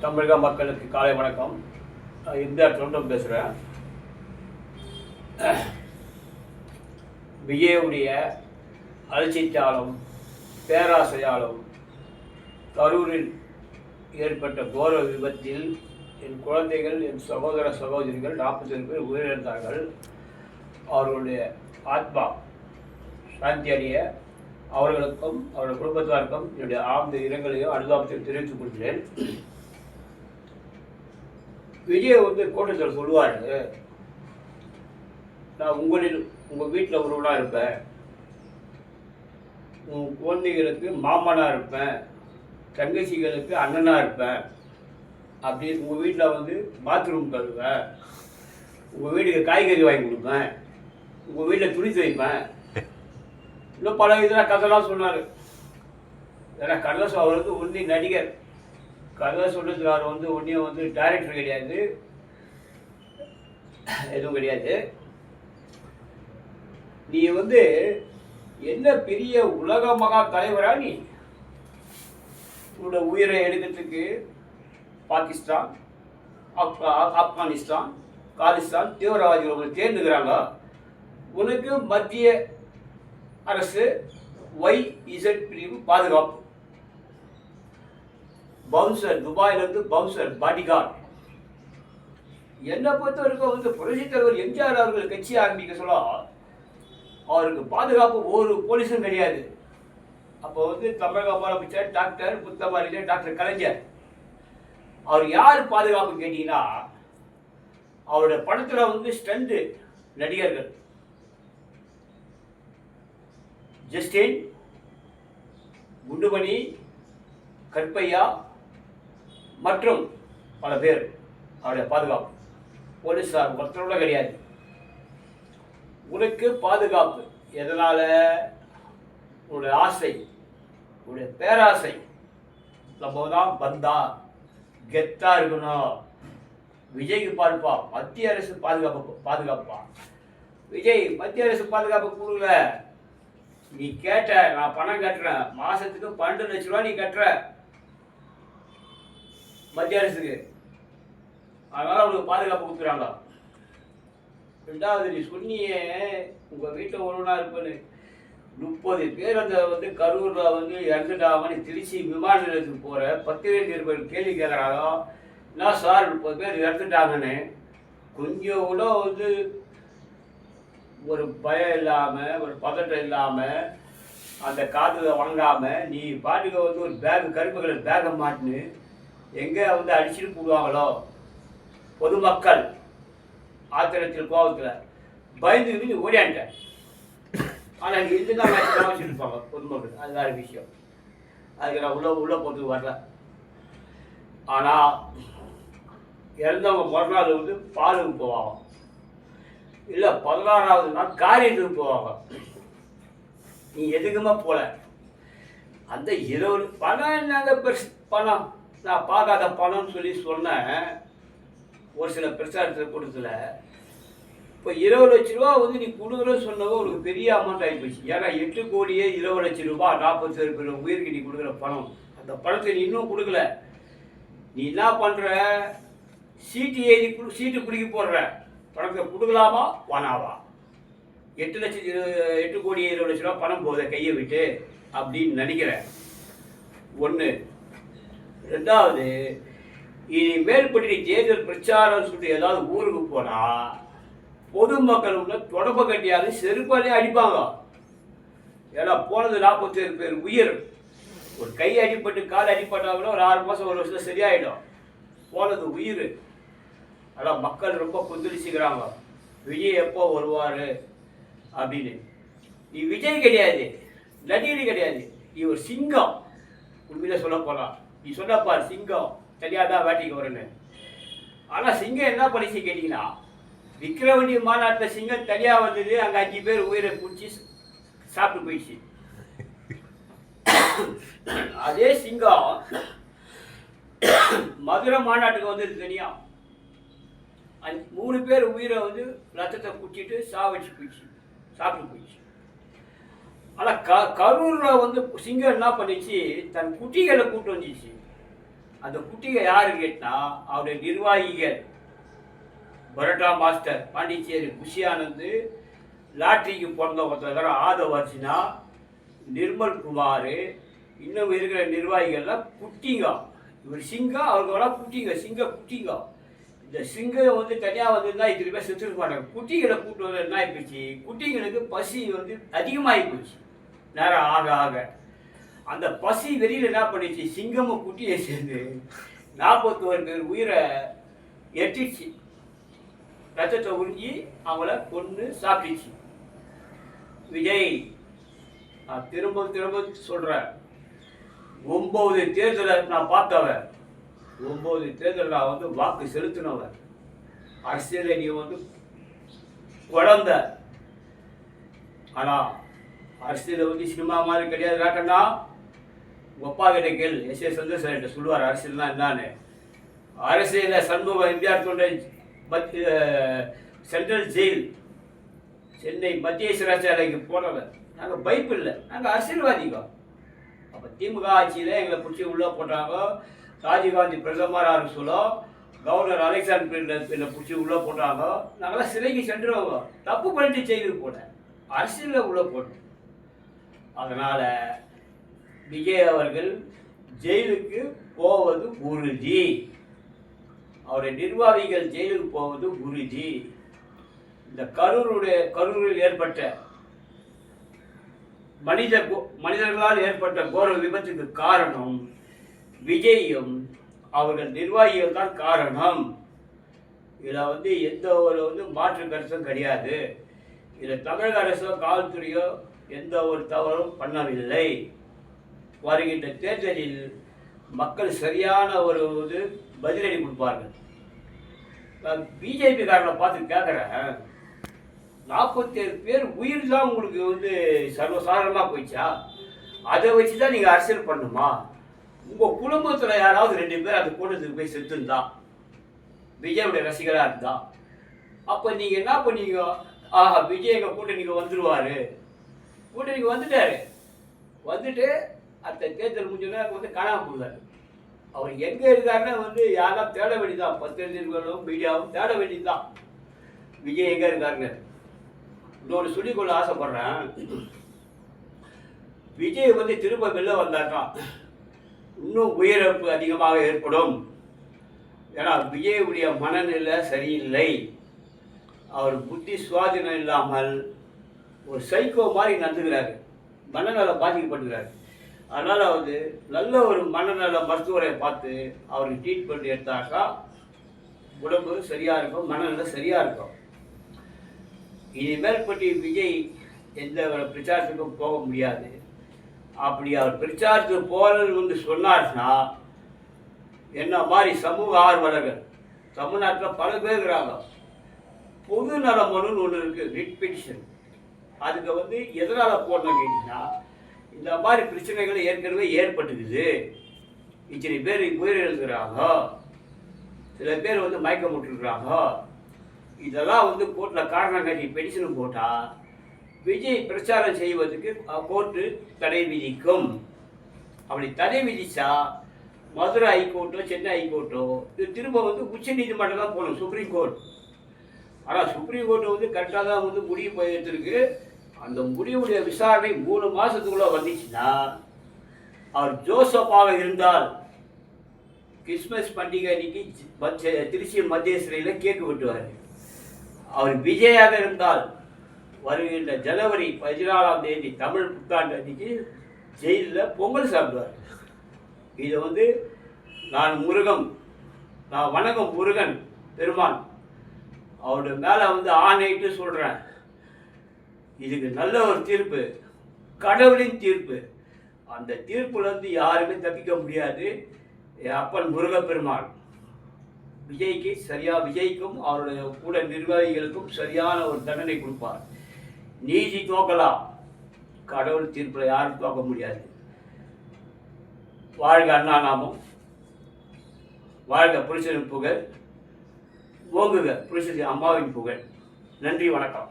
தமிழக மக்களுக்கு காலை வணக்கம். இந்த தொண்டம் பேசுகிறேன். விஜயுடைய அலட்சியத்தாலும் பேராசையாலும் கரூரில் ஏற்பட்ட கோர விபத்தில் என் குழந்தைகள், என் சகோதர சகோதரிகள் 40 பேர் உயிரிழந்தார்கள். அவர்களுடைய ஆத்மா சாந்தி அடைய அவர்களுக்கும் அவருடைய குடும்பத்தாருக்கும் என்னுடைய ஆழ்ந்த இரங்கலையும் அனுதாபத்தையும் தெரிவித்துக் கொள்கிறேன். விஜய் கூட்டத்தில் சொல்லுவார், நான் உங்கள் வீட்டில் ஒருவனாக இருப்பேன், உங்கள் குழந்தைகளுக்கு மாமனாக இருப்பேன், தங்கச்சிகளுக்கு அண்ணனாக இருப்பேன், அப்படி உங்கள் வீட்டில் பாத்ரூம் கழுவேன், உங்கள் வீட்டுக்கு காய்கறி வாங்கி கொடுப்பேன், உங்கள் வீட்டில் துணி துவைப்பேன், இன்னும் பல இதெல்லாம் கதைலாம் சொன்னார். ஏன்னா கதை அவருக்கு ஒன்றி நடிகர், கதை சொல்கிறதுக்கு அவர் ஒன்றையும் டைரக்டர் கிடையாது, எதுவும் கிடையாது. நீ என்ன பெரிய உலக மகா தலைவரா? நீ உன்னோட உயிரை எடுக்கிறதுக்கு பாகிஸ்தான், ஆப்கானிஸ்தான், காலிஸ்தான் தீவிரவாதிகள் தேர்ந்துக்கிறாங்க. உனக்கு மத்திய அரசு YZ பிரிவு பாதுகாப்பு, பவுன்சர், துபாயிலிருந்து பவுன்சர் பாடிகார்டு. என்னை பொறுத்த வரைக்கும் புரட்சித் தலைவர் எம்ஜிஆர் அவர்கள் கட்சி ஆரம்பிக்க சொல்ல அவருக்கு பாதுகாப்பு ஒரு போலீஸும் கிடையாது. அப்போ தமிழக முதலமைச்சர் டாக்டர் முத்தமிழ் டாக்டர் கலைஞர். அவர் யார் பாதுகாப்பு கேட்டீங்கன்னா, அவருடைய படத்தில் ஸ்டண்ட் நடிகர்கள் ஜஸ்டின், குண்டுமணி, கற்பையா மற்றும் பல பேர் அவருடைய பாதுகாப்பு. போலீஸார் ஒருத்தரோட கிடையாது. உனக்கு பாதுகாப்பு எதனால? உன்னுடைய ஆசை, உன்னுடைய பேராசை. நம்ம தான் பந்தா கெத்தா இருக்கணும். விஜய்க்கு பாருப்பா, மத்திய அரசு பாதுகாப்பா. விஜய் மத்திய அரசு பாதுகாப்பு கொடுக்கல. நீ கேட்ட, நான் பணம் கட்டுறேன், மாசத்துக்கு 12 லட்ச ரூபா நீ கட்டுற மத்திய அரசுக்கு, அதனால அவங்களுக்கு பாதுகாப்பு கொடுக்குறாங்க. 2வது, நீ சொன்னியே உங்க வீட்டில் ஒருவனா இருப்பேன்னு. 30 பேர் அந்த கரூர்ல இறந்துட்டாங்க. நீ திருச்சி விமான நிலையத்துக்கு போற, பத்திரிகையாளர்கள் கேள்வி கேட்கறாங்க, என்ன சார் 30 பேர் இறந்துட்டாங்கன்னு. கொஞ்சம் கூட ஒரு பயம் இல்லாமல், ஒரு பதட்டம் இல்லாமல், அந்த காதுல வாங்காம நீ பாட்டுக்கு ஒரு பேக், கருப்பு கலர் பேக்கை மாட்டின்னு எங்கே அடிச்சுட்டு போடுவாங்களோ பொதுமக்கள் ஆத்திரத்தில், கோபத்தில் பயந்துக்கிட்டு நீ ஓடியான்ட்ட. ஆனால் நீ இதுதான் மேட்ச் வச்சுருப்பாங்க பொதுமக்கள். அது வேறு விஷயம். அதுக்கு நான் உள்ள போட்டு வரல. ஆனால் இறந்தவங்க மறுநாள் பாலுக்கு போவாங்க, இல்லை 16வது நாள் காரியத்துக்கு போவாங்க. நீ எதுக்குமா போல. அந்த 20 பணம் என்னங்க பெருசு பணம், நான் பார்க்காத பணம்னு சொன்னேன் ஒரு சில பிரச்சாரத்தில் கூட்டத்தில். இப்போ 20 லட்ச ரூபா நீ கொடுக்குறன்னு சொன்னவோ உனக்கு பெரிய அமௌண்ட் ஆகி போச்சு. ஏன்னா 8 கோடியே 20 லட்ச ரூபா, 40 பேர் உயிருக்கு நீ கொடுக்குற பணம். அந்த பணத்தை நீ இன்னும் கொடுக்கல. நீ என்ன பண்ணுற? சீட்டு குடிக்க போடுற. பணத்தை கொடுக்கலாமா வானாவா? 8 கோடி 20 லட்ச ரூபா பணம் போகுத கையை விட்டு அப்படின்னு நினைக்கிறேன். 1. 2வது, இனி மேற்பட்டு நீ தேர்தல் பிரச்சாரம் சொல்லிட்டு ஏதாவது ஊருக்கு போனா பொதுமக்கள் தொடர்பு கட்டியாவது செருப்பாலே அடிப்பாங்க. ஏன்னா போனது 47 பேர் உயிர். ஒரு கை அடிப்பட்டு கால் அடிப்பட்டாங்கன்னா ஒரு 6 மாதம் 1 வருஷம் சரியாயிடும். போனது உயிர். அதான் மக்கள் ரொம்ப கொந்தளிச்சுக்கிறாங்க, விஜய் எப்போ வருவார் அப்படின்னு. நீ விஜய் கிடையாது, நடிகர் கிடையாது, நீ ஒரு சிங்கம். உண்மையில சொல்ல போகலாம், நீ சொன்னப்பார் சிங்கம் தெரியாதான் வேட்டைக்கு வரேன்னு. ஆனால் சிங்கம் என்ன பண்ணிச்சு கேட்டிங்கன்னா, விக்கிரவண்டி மாநாட்டில் சிங்கம் தனியாக வந்தது. அங்கே 5 பேர் உயிரை பிடிச்சி சாப்பிட்டு போயிடுச்சு. அதே சிங்கம் மதுரை மாநாட்டுக்கு வந்தது தனியாக. 3 பேர் உயிரை ரத்தத்தை குடிச்சிட்டு சாப்பிட்டு போயிடுச்சு. ஆனால் கரூரில் சிங்கம் என்ன பண்ணிச்சு, தன் குட்டிகளை கூட்டு வந்துச்சு. அந்த குட்டிங்க யாருன்னு கேட்டால் அவருடைய நிர்வாகிகள். பரோட்டா மாஸ்டர் பாண்டிச்சேரி குஷியானந்து, லாட்ரிக்கு பிறந்த ஒருத்தர் ஆதவ் அர்ஜுனா, நிர்மல் குமார், இன்னும் இருக்கிற நிர்வாகிகள்லாம் குட்டிங்க. இவர் சிங்கம், அவர்களெல்லாம் குட்டிங்க, சிங்க குட்டிங்க. இந்த சிங்கம் வந்து தனியாக வந்துருந்தா இத்தனை பேர் செத்துருக்க மாட்டாங்க. குட்டிகளை கூட்டு வந்து என்ன ஆகிப்போச்சு, குட்டிங்களுக்கு பசி வந்து அதிகமாகி போச்சு. நேரம் ஆக ஆக அந்த பசி வெளியில் என்ன பண்ணிச்சு, சிங்கமும் குட்டியை சேர்ந்து 41 பேர் உயிரை எட்டிச்சு. ரத்தத்தை உறிஞ்சி அவங்கள கொண்டு சாப்பிட்டுச்சு. விஜய், நான் திரும்ப திரும்ப சொல்கிறேன், 9 தேர்தலை நான் பார்த்தவன். 9 தேர்தல் நான் வந்து வாக்கு செலுத்தினவன். அரசியல் நீ வந்து குழந்த. ஆனால் அரசியல் வந்து சினிமா மாதிரி கிடையாது. ராக்கண்ணா, உங்கள் அப்பா கிட்ட கேள், எஸ்.ஏ. சந்திரசேகர்கிட்ட சொல்லுவார் அரசியல்னா என்னன்னு. அரசியலில் சண்முகம் எம்ஜிஆர் தொண்டை சென்ட்ரல் ஜெயில், சென்னை மத்திய சிறைச்சாலைக்கு போனவர். நாங்கள் பைப்பில்லை, நாங்கள் அரசியல்வாதிங்க. அப்போ திமுக ஆட்சியில் எங்களை பிடிச்சி உள்ளே போட்டாங்க. ராஜீவ்காந்தி பிரதமராக சொல்ல, கவர்னர் அலெக்சாண்டர் பிடிச்சி உள்ளே போட்டாங்க. நாங்களாம் சிறைக்கு சென்றுவாங்க. தப்பு பண்ணிட்டு ஜெயிலுக்கு போனேன், அரசியலில் உள்ளே போட்டேன். அதனால் விஜய் அவர்கள் ஜெயிலுக்கு போவது உறுதி. அவருடைய நிர்வாகிகள் ஜெயிலுக்கு போவது உறுதி. இந்த கரூரில் ஏற்பட்ட மனிதர்களால் ஏற்பட்ட கோர விபத்துக்கு காரணம் விஜயும் அவர்கள் நிர்வாகிகள் தான் காரணம். இதில் வந்து எந்த ஒரு மாற்று கருத்தும் கிடையாது. இதில் தமிழக அரசோ காவல்துறையோ எந்த ஒரு தவறும் பண்ணவில்லை. வருகின்ற தேர்தலில் மக்கள் சரியான ஒரு பதிலடி கொடுப்பார்கள். பிஜேபி காரனை பார்த்து கேட்குறேன், 47 பேர் உயிர் தான் உங்களுக்கு சர்வசாதாரணமாக போயிடுச்சா? அதை வச்சு தான் நீங்கள் அரசியல் பண்ணணுமா? உங்கள் குடும்பத்தில் யாராவது 2 பேர் அந்த கூட்டத்துக்கு போய் செத்துருந்தா, விஜயோடைய ரசிகராக இருந்தா, அப்போ நீங்கள் என்ன பண்ணீங்க? ஆஹா, விஜய் எங்கள் கூட்டணிக்கு வந்துடுவார். கூட்டணிக்கு வந்துட்டு அடுத்த தேர்தல் முடிஞ்சோன்னா காணாமல் போடுவார். அவர் எங்கே இருக்காருன்னா யாரெல்லாம் தேட வேண்டியதான். பத்திரிகைகளும் மீடியாவும் தேட வேண்டியதுதான் விஜய் எங்கே இருக்காருங்க. இன்னொன்று சொல்லிக்கொள்ள ஆசைப்படுறேன். விஜய் திரும்ப வெளில வந்தார்னா இன்னும் உயிரிழப்பு அதிகமாக ஏற்படும். ஏன்னா விஜயுடைய மனநிலை சரியில்லை. அவர் புத்தி சுவாதீனம் இல்லாமல் ஒரு சைக்கோ மாதிரி நடந்துக்கிறாரு. மனநலம் பாதிக்கப்பட்டுக்கிறாரு. அதனால் நல்ல ஒரு மனநல மருத்துவரை பார்த்து அவருக்கு ட்ரீட்மெண்ட் எடுத்தாக்கா உடம்பு சரியாக இருக்கும், மனநலம் சரியாக இருக்கும். இனிமேல் பற்றி விஜய் எந்த பிரச்சாரத்துக்கும் போக முடியாது. அப்படி அவர் பிரச்சாரத்துக்கு போகிறது சொன்னார்னா, என்ன மாதிரி சமூக ஆர்வலர்கள் தமிழ்நாட்டில் பல பேர் இருக்கிறாங்க. பொது நலமனுன்னு ஒன்று இருக்குது, ரிட் பெட்டிஷன். அதுக்கு எதனால் போடணும் கேட்டிங்கன்னா, இந்த மாதிரி பிரச்சனைகள் ஏற்கனவே ஏற்பட்டுக்குது. இத்தனை பேர் உயிரிழந்துக்கிறாங்க, சில பேர் மயக்கம் விட்டுருக்குறாங்க. இதெல்லாம் கோர்ட்டில் காரணம் காட்டி பெட்டிஷன் போட்டால் விஜய் பிரச்சாரம் செய்வதற்கு கோர்ட்டு தடை விதிக்கும். அப்படி தடை விதித்தா மதுரை ஹைகோர்ட்டோ சென்னை ஹைகோர்ட்டோ இது திரும்ப உச்ச நீதிமன்றம் தான் போகணும், சுப்ரீம் கோர்ட். ஆனால் சுப்ரீம் கோர்ட்டு கரெக்டாக தான் முடிவு எடுத்திருக்கு. அந்த முடிவுடைய விசாரணை 3 மாதத்துக்குள்ளே வந்துச்சுன்னா, அவர் ஜோசப்பாக இருந்தால் கிறிஸ்மஸ் பண்டிகை அன்னைக்கு திருச்சி மத்திய சிறையில் கேக்கு வெட்டுவார். அவர் விஜயாக இருந்தால் வருகின்ற ஜனவரி 14ஆம் தேதி தமிழ் புத்தாண்டு அன்னைக்கு ஜெயிலில் பொங்கல் சாப்பிடுவார். இது நான் வணக்கம் முருகன் பெருமான் அவருடைய மேலே ஆணையிட்டு சொல்கிறேன். இதுக்கு நல்ல ஒரு தீர்ப்பு, கடவுளின் தீர்ப்பு. அந்த தீர்ப்புலேருந்து யாருமே தப்பிக்க முடியாது. என் அப்பன் முருகப்பெருமான் விஜய்க்கும் அவருடைய கூட நிர்வாகிகளுக்கும் சரியான ஒரு தண்டனை கொடுப்பார். நீதி தோக்கலாம், கடவுள் தீர்ப்பில் யாரும் தோக்க முடியாது. வாழ்க அண்ணா நாமம், வாழ்க புருஷனின் புகழ், ஓங்குக புருஷன் அம்மாவின் புகழ். நன்றி, வணக்கம்.